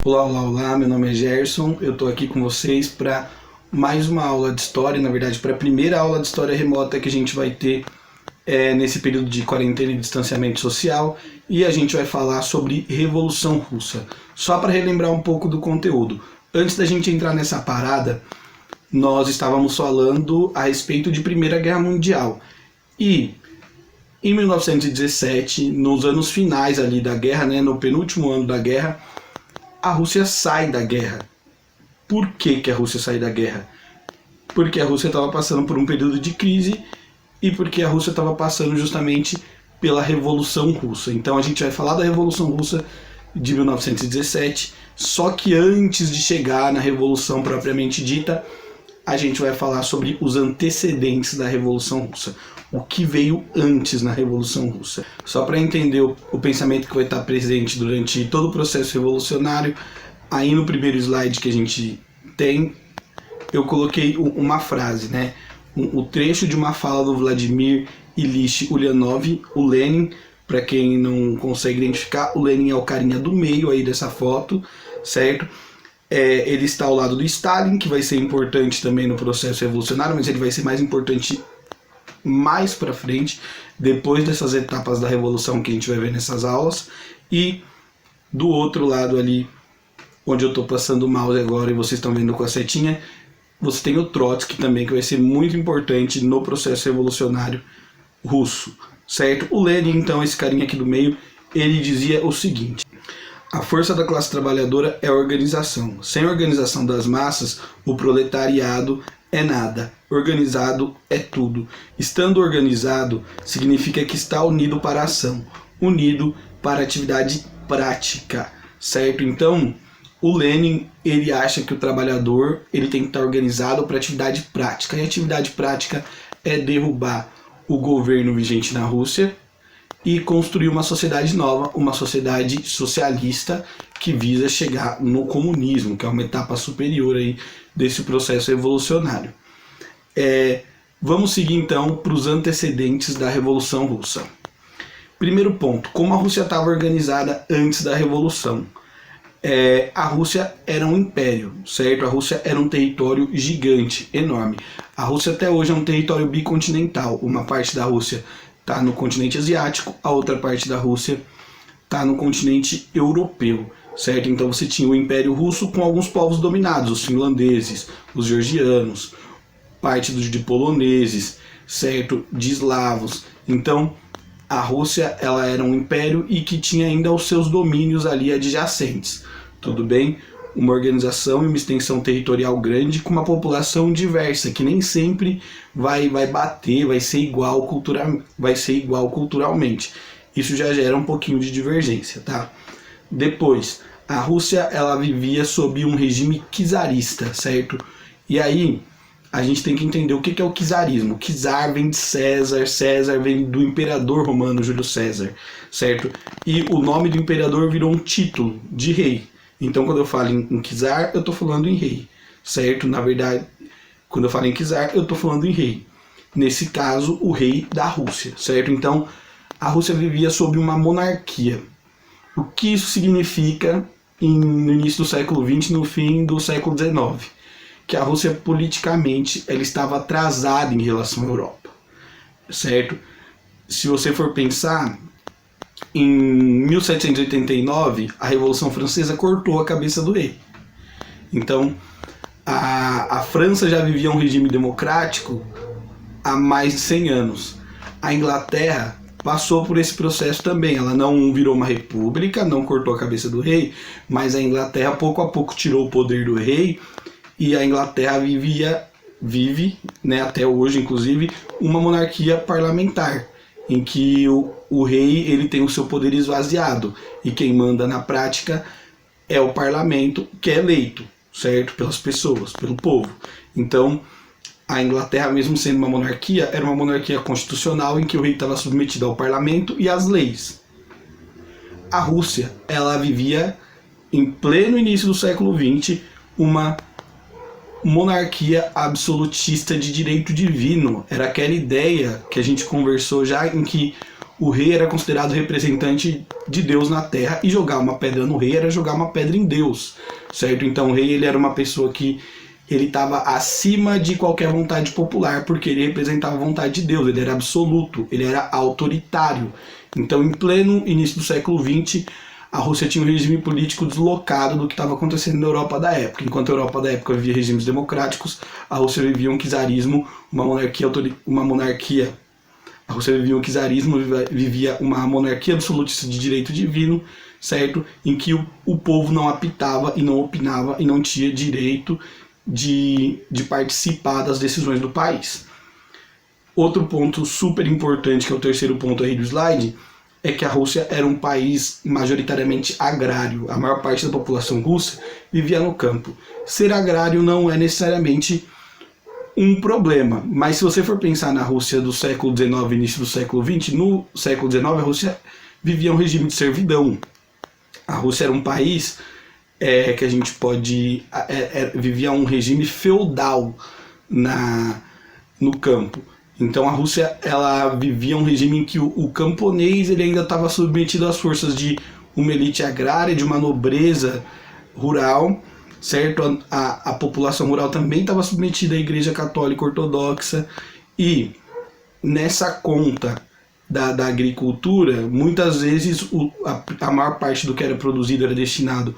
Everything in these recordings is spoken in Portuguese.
Olá, olá, olá, meu nome é Gerson, eu estou aqui com vocês para mais uma aula de história, na verdade para a primeira aula de história remota que a gente vai ter nesse período de quarentena e distanciamento social, e a gente vai falar sobre Revolução Russa. Só para relembrar um pouco do conteúdo, antes da gente entrar nessa parada, nós estávamos falando a respeito de Primeira Guerra Mundial, e em 1917, nos anos finais ali da guerra, no penúltimo ano da guerra, a Rússia sai da guerra. Por que a Rússia sai da guerra? Porque a Rússia estava passando por um período de crise e porque a Rússia estava passando justamente pela Revolução Russa. Então a gente vai falar da Revolução Russa de 1917, só que antes de chegar na Revolução propriamente dita, a gente vai falar sobre os antecedentes da Revolução Russa. O que veio antes na Revolução Russa. Só para entender o pensamento que vai estar presente durante todo o processo revolucionário, aí no primeiro slide que a gente tem, eu coloquei uma frase, o trecho de uma fala do Vladimir Ilyich Ulyanov, o Lenin. Para quem não consegue identificar, o Lenin é o carinha do meio aí dessa foto, certo? Ele está ao lado do Stalin, que vai ser importante também no processo revolucionário, mas ele vai ser mais importante mais para frente, depois dessas etapas da revolução que a gente vai ver nessas aulas. E do outro lado ali, onde eu estou passando o mouse agora e vocês estão vendo com a setinha, você tem o Trotsky também, que vai ser muito importante no processo revolucionário russo, certo? O Lenin, então, esse carinha aqui do meio, ele dizia o seguinte: a força da classe trabalhadora é a organização. Sem organização das massas, o proletariado é nada. Organizado é tudo. Estando organizado, significa que está unido para a ação, unido para a atividade prática, certo? Então, o Lenin, ele acha que o trabalhador ele tem que estar organizado para atividade prática. E a atividade prática é derrubar o governo vigente na Rússia e construir uma sociedade nova, uma sociedade socialista que visa chegar no comunismo, que é uma etapa superior aí desse processo revolucionário. Vamos seguir então para os antecedentes da Revolução Russa. Primeiro ponto, como a Rússia estava organizada antes da Revolução? A Rússia era um império, certo? A Rússia era um território gigante, enorme. A Rússia até hoje é um território bicontinental. Uma parte da Rússia está no continente asiático, a outra parte da Rússia está no continente europeu, certo? Então você tinha o Império Russo com alguns povos dominados, os finlandeses, os georgianos, parte de poloneses, certo? De eslavos. Então a Rússia ela era um império e que tinha ainda os seus domínios ali adjacentes, tudo bem? Uma organização e uma extensão territorial grande com uma população diversa, que nem sempre vai bater, vai ser igual culturalmente. Isso já gera um pouquinho de divergência, tá? Depois, a Rússia ela vivia sob um regime czarista, certo? E aí a gente tem que entender o que é o czarismo. Czar vem de César, César vem do imperador romano Júlio César, certo? E o nome do imperador virou um título de rei. Então, quando eu falo em czar, eu estou falando em rei, certo? Na verdade, quando eu falo em czar, eu estou falando em rei. Nesse caso, o rei da Rússia, certo? Então, a Rússia vivia sob uma monarquia. O que isso significa no início do século XX, no fim do século XIX? Que a Rússia, politicamente, ela estava atrasada em relação à Europa, certo? Se você for pensar, em 1789, a Revolução Francesa cortou a cabeça do rei. Então, a França já vivia um regime democrático há mais de 100 anos. A Inglaterra passou por esse processo também. Ela não virou uma república, não cortou a cabeça do rei, mas a Inglaterra, pouco a pouco, tirou o poder do rei, e a Inglaterra vive, até hoje, inclusive, uma monarquia parlamentar, em que o rei ele tem o seu poder esvaziado e quem manda na prática é o parlamento, que é eleito, certo? Pelas pessoas, pelo povo. Então, a Inglaterra, mesmo sendo uma monarquia, era uma monarquia constitucional em que o rei estava submetido ao parlamento e às leis. A Rússia, ela vivia em pleno início do século XX uma monarquia absolutista de direito divino. Era aquela ideia que a gente conversou já, em que o rei era considerado representante de Deus na terra e jogar uma pedra no rei era jogar uma pedra em Deus, certo? Então o rei ele era uma pessoa que ele estava acima de qualquer vontade popular, porque ele representava a vontade de Deus, ele era absoluto, ele era autoritário. Então, em pleno início do século XX, a Rússia tinha um regime político deslocado do que estava acontecendo na Europa da época. Enquanto a Europa da época vivia regimes democráticos, a Rússia vivia um czarismo, uma monarquia. A Rússia vivia um czarismo, vivia uma monarquia absolutista de direito divino, certo? Em que o povo não apitava e não opinava e não tinha direito de participar das decisões do país. Outro ponto super importante, que é o terceiro ponto aí do slide, é que a Rússia era um país majoritariamente agrário. A maior parte da população russa vivia no campo. Ser agrário não é necessariamente um problema, mas se você for pensar na Rússia do século XIX, início do século XX, no século XIX a Rússia vivia um regime de servidão. A Rússia era um país que a gente pode... vivia um regime feudal no campo. Então a Rússia ela vivia um regime em que o camponês ele ainda estava submetido às forças de uma elite agrária, de uma nobreza rural, certo? A população rural também estava submetida à Igreja Católica Ortodoxa, e nessa conta da agricultura, muitas vezes a maior parte do que era produzido era destinado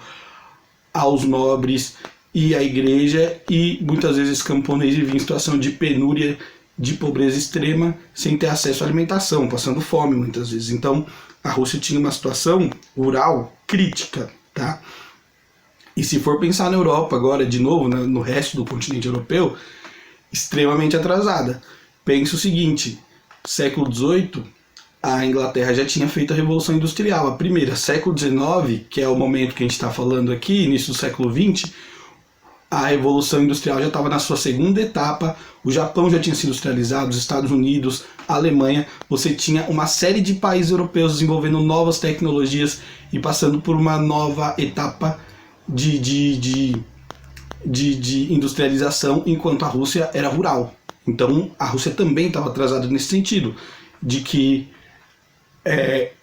aos nobres e à igreja, e muitas vezes os camponeses viviam em situação de penúria, de pobreza extrema, sem ter acesso à alimentação, passando fome muitas vezes. Então a Rússia tinha uma situação rural crítica, tá? E se for pensar na Europa agora, de novo, no resto do continente europeu, extremamente atrasada. Pense o seguinte, século XVIII, a Inglaterra já tinha feito a Revolução Industrial. A primeira, século XIX, que é o momento que a gente está falando aqui, início do século XX, a Revolução Industrial já estava na sua segunda etapa, o Japão já tinha se industrializado, os Estados Unidos, a Alemanha, você tinha uma série de países europeus desenvolvendo novas tecnologias e passando por uma nova etapa de industrialização, enquanto a Rússia era rural. Então a Rússia também estava atrasada nesse sentido, de que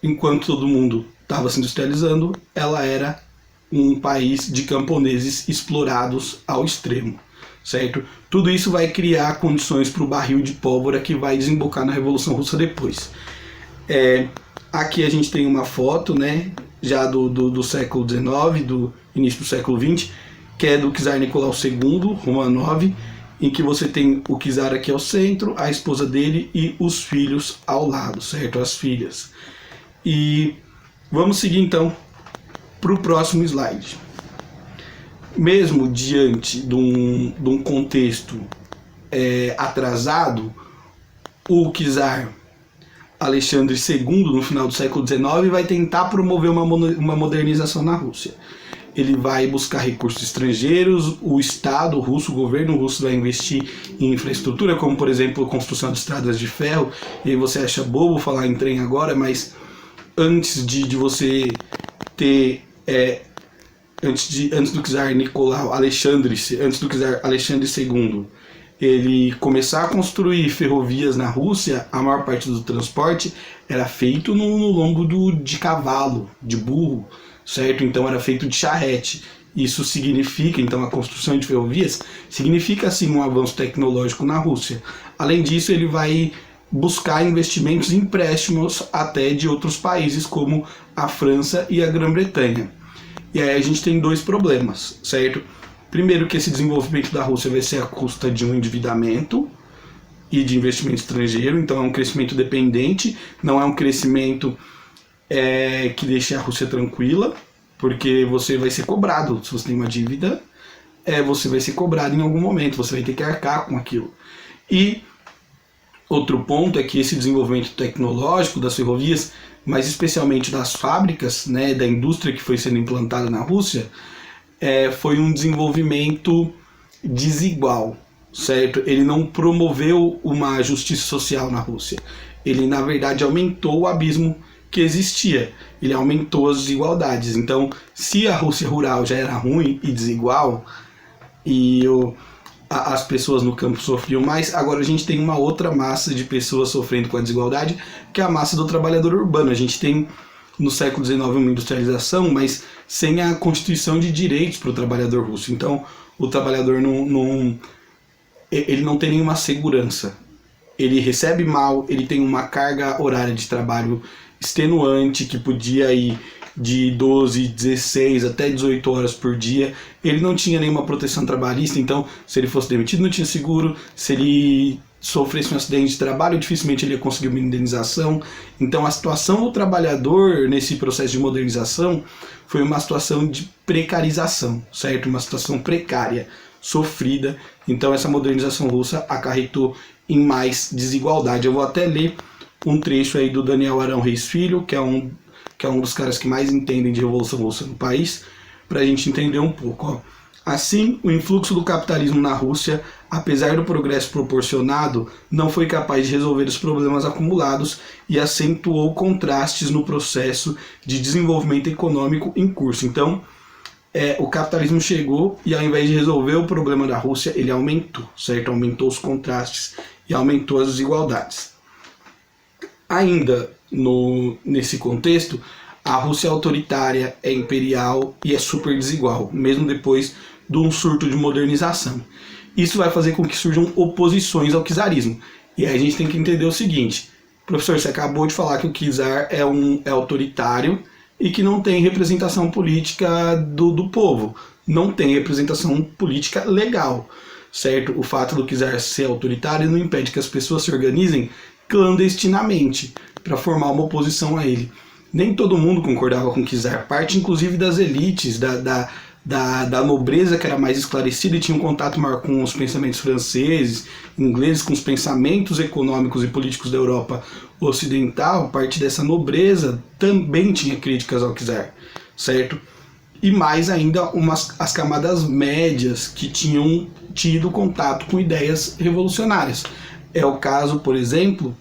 enquanto todo mundo estava se industrializando, ela era um país de camponeses explorados ao extremo, certo? Tudo isso vai criar condições para o barril de pólvora que vai desembocar na Revolução Russa depois. Aqui a gente tem uma foto, né, já do século XIX, do início do século XX, que é do czar Nicolau II, Romanov, em que você tem o czar aqui ao centro, a esposa dele e os filhos ao lado, certo? As filhas. E vamos seguir então para o próximo slide. Mesmo diante de um contexto atrasado, o czar Alexandre II, no final do século XIX, vai tentar promover uma modernização na Rússia. Ele vai buscar recursos estrangeiros, o Estado russo, o governo russo vai investir em infraestrutura, como por exemplo a construção de estradas de ferro. E aí você acha bobo falar em trem agora, mas antes de você ter... antes do czar Alexandre II, ele começar a construir ferrovias na Rússia, a maior parte do transporte era feito no lombo de cavalo, de burro, certo? Então era feito de charrete. Isso significa, então, a construção de ferrovias significa sim um avanço tecnológico na Rússia. Além disso, ele vai buscar investimentos e empréstimos até de outros países como a França e a Grã-Bretanha. E aí a gente tem dois problemas, certo? Primeiro, que esse desenvolvimento da Rússia vai ser à custa de um endividamento e de investimento estrangeiro, então é um crescimento dependente, não é um crescimento que deixe a Rússia tranquila, porque você vai ser cobrado. Se você tem uma dívida, você vai ser cobrado em algum momento, você vai ter que arcar com aquilo. E outro ponto é que esse desenvolvimento tecnológico das ferrovias, mas especialmente das fábricas, né, da indústria que foi sendo implantada na Rússia, foi um desenvolvimento desigual, certo? Ele não promoveu uma justiça social na Rússia. Ele, na verdade, aumentou o abismo que existia. Ele aumentou as desigualdades. Então, se a Rússia rural já era ruim e desigual, e as pessoas no campo sofriam mais. Agora a gente tem uma outra massa de pessoas sofrendo com a desigualdade, que é a massa do trabalhador urbano. A gente tem no século XIX uma industrialização, mas sem a constituição de direitos para o trabalhador russo. Então o trabalhador ele não tem nenhuma segurança. Ele recebe mal, ele tem uma carga horária de trabalho extenuante, que podia ir de 12, 16 até 18 horas por dia. Ele não tinha nenhuma proteção trabalhista, então se ele fosse demitido não tinha seguro, se ele sofresse um acidente de trabalho, dificilmente ele ia conseguir uma indenização. Então a situação do trabalhador nesse processo de modernização foi uma situação de precarização, certo? Uma situação precária, sofrida. Então essa modernização russa acarretou em mais desigualdade. Eu vou até ler um trecho aí do Daniel Arão Reis Filho, que é um dos caras que mais entendem de Revolução Russa no país, para a gente entender um pouco. Ó. Assim, o influxo do capitalismo na Rússia, apesar do progresso proporcionado, não foi capaz de resolver os problemas acumulados e acentuou contrastes no processo de desenvolvimento econômico em curso. Então, o capitalismo chegou e ao invés de resolver o problema da Rússia, ele aumentou, certo? Aumentou os contrastes e aumentou as desigualdades. Ainda nesse contexto, a Rússia é autoritária, é imperial e é super desigual, mesmo depois de um surto de modernização. Isso vai fazer com que surjam oposições ao czarismo. E aí a gente tem que entender o seguinte: professor, você acabou de falar que o czar é autoritário e que não tem representação política do povo, não tem representação política legal, certo? O fato do czar ser autoritário não impede que as pessoas se organizem clandestinamente para formar uma oposição a ele. Nem todo mundo concordava com o czar, parte inclusive das elites, da nobreza que era mais esclarecida e tinha um contato maior com os pensamentos franceses, ingleses, com os pensamentos econômicos e políticos da Europa Ocidental. Parte dessa nobreza também tinha críticas ao czar, certo? E mais ainda as camadas médias que tinham tido contato com ideias revolucionárias. É o caso, por exemplo,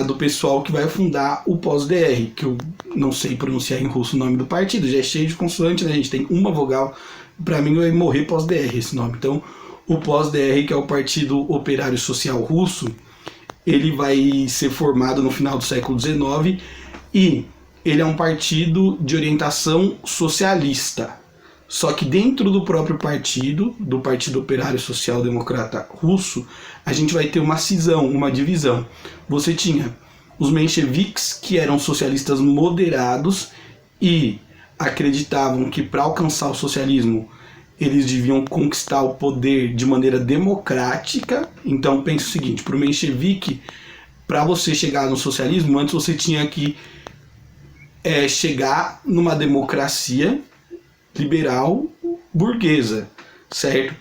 do pessoal que vai fundar o POS-DR, que eu não sei pronunciar em russo o nome do partido, já é cheio de consoante, né? A gente tem uma vogal, para mim vai morrer POS-DR esse nome. Então, o POS-DR, que é o Partido Operário Social Russo, ele vai ser formado no final do século XIX e ele é um partido de orientação socialista. Só que dentro do próprio partido, do Partido Operário Social Democrata Russo, a gente vai ter uma cisão, uma divisão. Você tinha os mencheviques, que eram socialistas moderados e acreditavam que para alcançar o socialismo eles deviam conquistar o poder de maneira democrática. Então pense o seguinte: para o menchevique, para você chegar no socialismo, antes você tinha que chegar numa democracia liberal burguesa, certo?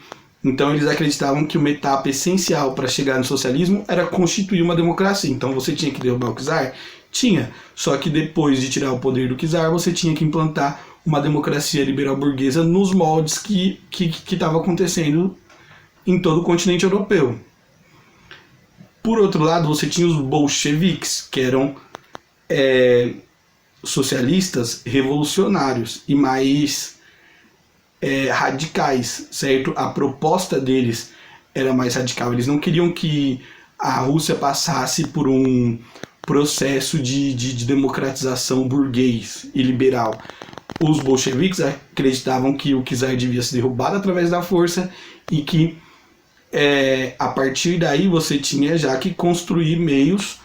Então eles acreditavam que uma etapa essencial para chegar no socialismo era constituir uma democracia. Então você tinha que derrubar o czar? Tinha. Só que depois de tirar o poder do czar, você tinha que implantar uma democracia liberal burguesa nos moldes que estava acontecendo em todo o continente europeu. Por outro lado, você tinha os bolcheviques, que eram socialistas revolucionários e mais radicais, certo? A proposta deles era mais radical. Eles não queriam que a Rússia passasse por um processo de democratização burguês e liberal. Os bolcheviques acreditavam que o czar devia ser derrubado através da força e que a partir daí você tinha já que construir meios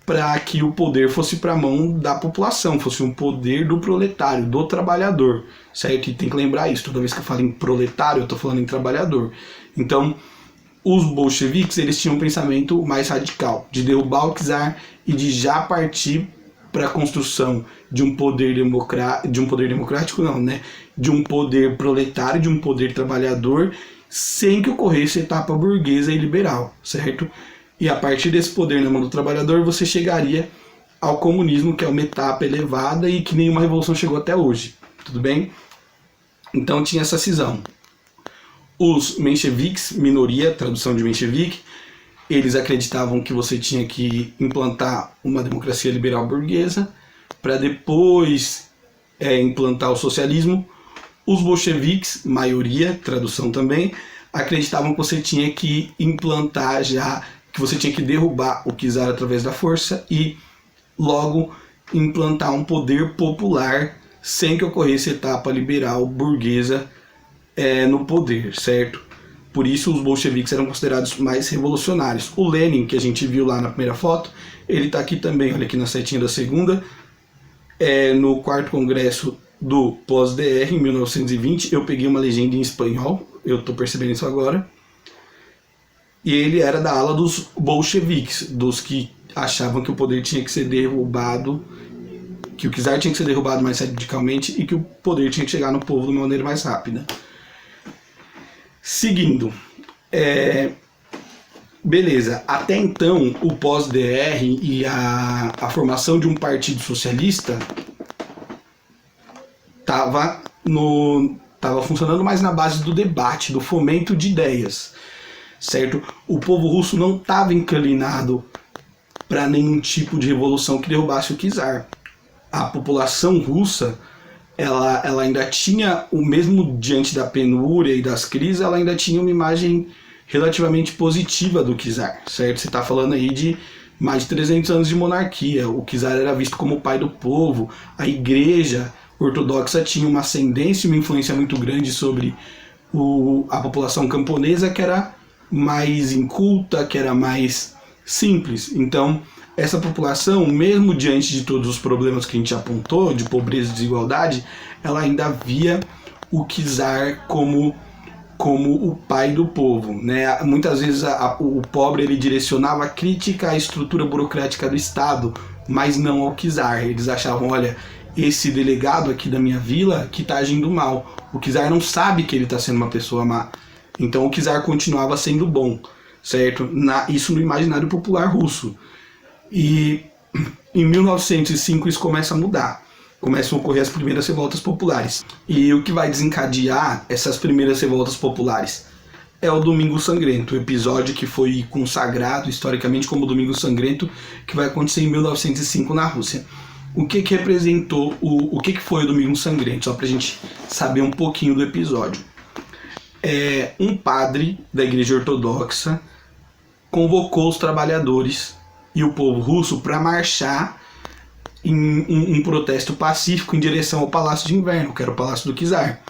para que o poder fosse para a mão da população, fosse um poder do proletário, do trabalhador, certo? E tem que lembrar isso, toda vez que eu falo em proletário, eu estou falando em trabalhador. Então, os bolcheviques, eles tinham um pensamento mais radical, de derrubar o czar e de já partir para a construção de um poder democrático, não, né? De um poder proletário, de um poder trabalhador, sem que ocorresse a etapa burguesa e liberal, certo? E a partir desse poder na mão do trabalhador, você chegaria ao comunismo, que é uma etapa elevada e que nenhuma revolução chegou até hoje. Tudo bem? Então tinha essa cisão. Os mencheviques, minoria, tradução de menchevique, eles acreditavam que você tinha que implantar uma democracia liberal burguesa para depois implantar o socialismo. Os bolcheviques, maioria, tradução também, acreditavam que você tinha que implantar já, que você tinha que derrubar o czar através da força e logo implantar um poder popular sem que ocorresse etapa liberal burguesa no poder, certo? Por isso os bolcheviques eram considerados mais revolucionários. O Lenin, que a gente viu lá na primeira foto, ele está aqui também, olha aqui na setinha da segunda, no 4º Congresso do Pós-DR, em 1920, eu peguei uma legenda em espanhol, eu estou percebendo isso agora, e ele era da ala dos bolcheviques, dos que achavam que o poder tinha que ser derrubado, que o czar tinha que ser derrubado mais radicalmente e que o poder tinha que chegar no povo de uma maneira mais rápida. Seguindo, beleza, até então o pós-DR e a formação de um partido socialista estava funcionando mais na base do debate, do fomento de ideias, certo? O povo russo não estava inclinado para nenhum tipo de revolução que derrubasse o czar. A população russa, ela ainda tinha, o mesmo diante da penúria e das crises, ela ainda tinha uma imagem relativamente positiva do czar, certo? Você está falando aí de mais de 300 anos de monarquia, o czar era visto como o pai do povo, a igreja ortodoxa tinha uma ascendência, uma influência muito grande sobre a população camponesa, que era mais inculta, que era mais simples. Então, essa população, mesmo diante de todos os problemas que a gente apontou, de pobreza e desigualdade, ela ainda via o czar como o pai do povo, né? Muitas vezes o pobre ele direcionava a crítica à estrutura burocrática do Estado, mas não ao czar. Eles achavam, olha, esse delegado aqui da minha vila que está agindo mal. O czar não sabe que ele está sendo uma pessoa má. Então o czar continuava sendo bom, certo? Isso no imaginário popular russo. E em 1905 isso começa a mudar. Começam a ocorrer as primeiras revoltas populares. E o que vai desencadear essas primeiras revoltas populares é o Domingo Sangrento, o episódio que foi consagrado historicamente como Domingo Sangrento, que vai acontecer em 1905 na Rússia. O que representou, o que foi o Domingo Sangrento? Só pra gente saber um pouquinho do episódio. Um padre da Igreja Ortodoxa convocou os trabalhadores e o povo russo para marchar em um protesto pacífico em direção ao Palácio de Inverno, que era o Palácio do czar,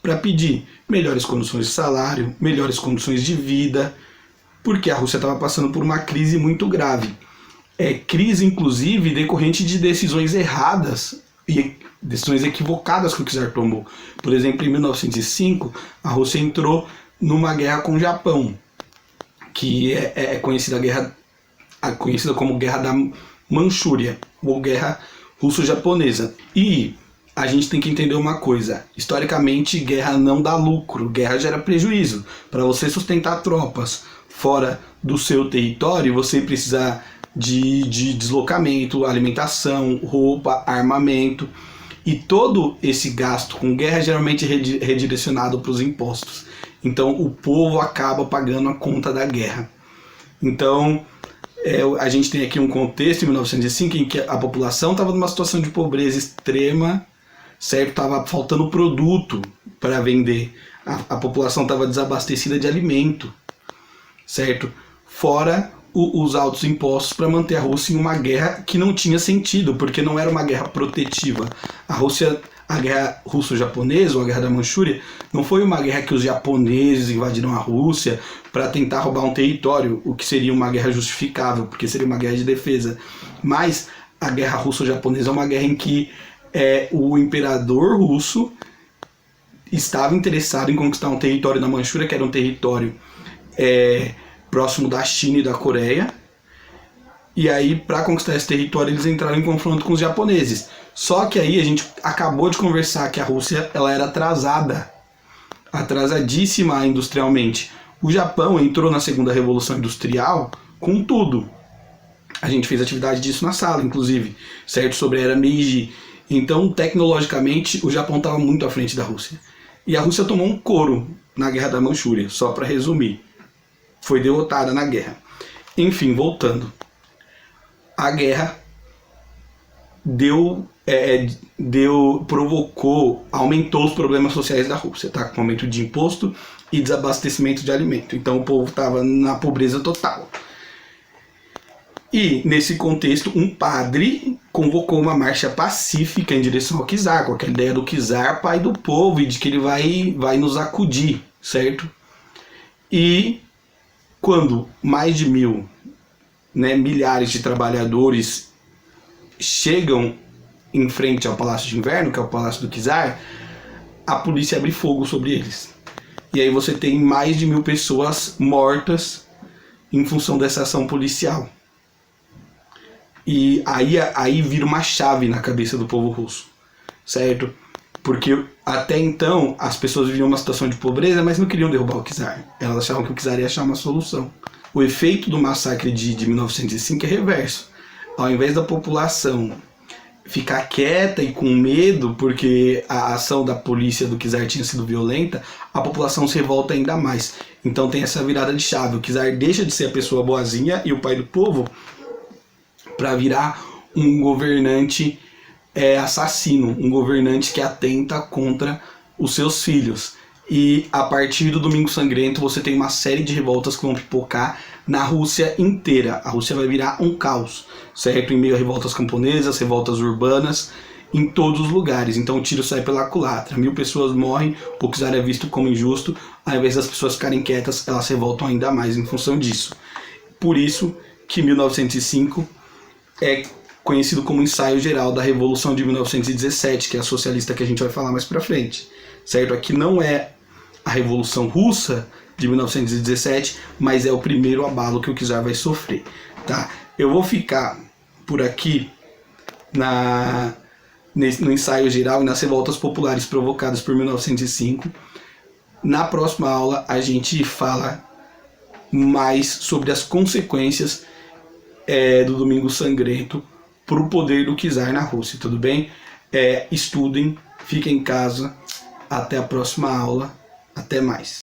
para pedir melhores condições de salário, melhores condições de vida, porque a Rússia estava passando por uma crise muito grave. Crise, inclusive, decorrente de decisões erradas e decisões equivocadas que o czar tomou. Por exemplo, em 1905, a Rússia entrou numa guerra com o Japão, que é conhecida como Guerra da Manchúria, ou Guerra Russo-Japonesa. E a gente tem que entender uma coisa: historicamente, guerra não dá lucro, guerra gera prejuízo. Para você sustentar tropas fora do seu território, você precisa de deslocamento, alimentação, roupa, armamento. E todo esse gasto com guerra é geralmente redirecionado para os impostos. Então o povo acaba pagando a conta da guerra. Então a gente tem aqui um contexto em 1905 em que a população estava numa situação de pobreza extrema, certo? Estava faltando produto para vender. A população estava desabastecida de alimento, certo? Fora os altos impostos para manter a Rússia em uma guerra que não tinha sentido, porque não era uma guerra protetiva. A guerra russo-japonesa, ou a guerra da Manchúria, não foi uma guerra que os japoneses invadiram a Rússia para tentar roubar um território, o que seria uma guerra justificável, porque seria uma guerra de defesa. Mas a guerra russo-japonesa é uma guerra em que o imperador russo estava interessado em conquistar um território na Manchúria, que era um território próximo da China e da Coreia. E aí, para conquistar esse território, eles entraram em confronto com os japoneses. Só que aí a gente acabou de conversar que a Rússia ela era atrasadíssima industrialmente. O Japão entrou na segunda revolução industrial com tudo. A gente fez atividade disso na sala, inclusive, certo? Sobre a era Meiji. Então, tecnologicamente, o Japão estava muito à frente da Rússia. E a Rússia tomou um couro na Guerra da Manchúria, só para resumir. Foi derrotada na guerra. Enfim, voltando. A guerra aumentou os problemas sociais da Rússia, tá? Com aumento de imposto e desabastecimento de alimento. Então o povo estava na pobreza total. E, nesse contexto, um padre convocou uma marcha pacífica em direção ao czar, com aquela ideia do czar pai do povo e de que ele vai nos acudir, certo? E quando mais de milhares de trabalhadores chegam em frente ao Palácio de Inverno, que é o Palácio do czar, a polícia abre fogo sobre eles. E aí você tem mais de 1.000 pessoas mortas em função dessa ação policial. E aí vira uma chave na cabeça do povo russo, certo? Porque até então as pessoas viviam uma situação de pobreza, mas não queriam derrubar o czar. Elas achavam que o czar ia achar uma solução. O efeito do massacre de 1905 é reverso. Ao invés da população ficar quieta e com medo, porque a ação da polícia do czar tinha sido violenta, a população se revolta ainda mais. Então tem essa virada de chave. O czar deixa de ser a pessoa boazinha e o pai do povo para virar um governante assassino, um governante que atenta contra os seus filhos. E a partir do Domingo Sangrento você tem uma série de revoltas que vão pipocar na Rússia inteira. A Rússia vai virar um caos, certo? Em meio a revoltas camponesas, revoltas urbanas, em todos os lugares. Então o tiro sai pela culatra, 1.000 pessoas morrem, o czar é visto como injusto, ao invés das pessoas ficarem quietas, elas se revoltam ainda mais em função disso. Por isso que 1905 é conhecido como ensaio geral da Revolução de 1917, que é a socialista que a gente vai falar mais pra frente, certo? Aqui não é a Revolução Russa de 1917, mas é o primeiro abalo que o czar vai sofrer, tá? Eu vou ficar por aqui no ensaio geral e nas revoltas populares provocadas por 1905. Na próxima aula a gente fala mais sobre as consequências do Domingo Sangrento para o poder do czar na Rússia, tudo bem? Estudem, fiquem em casa, até a próxima aula, até mais.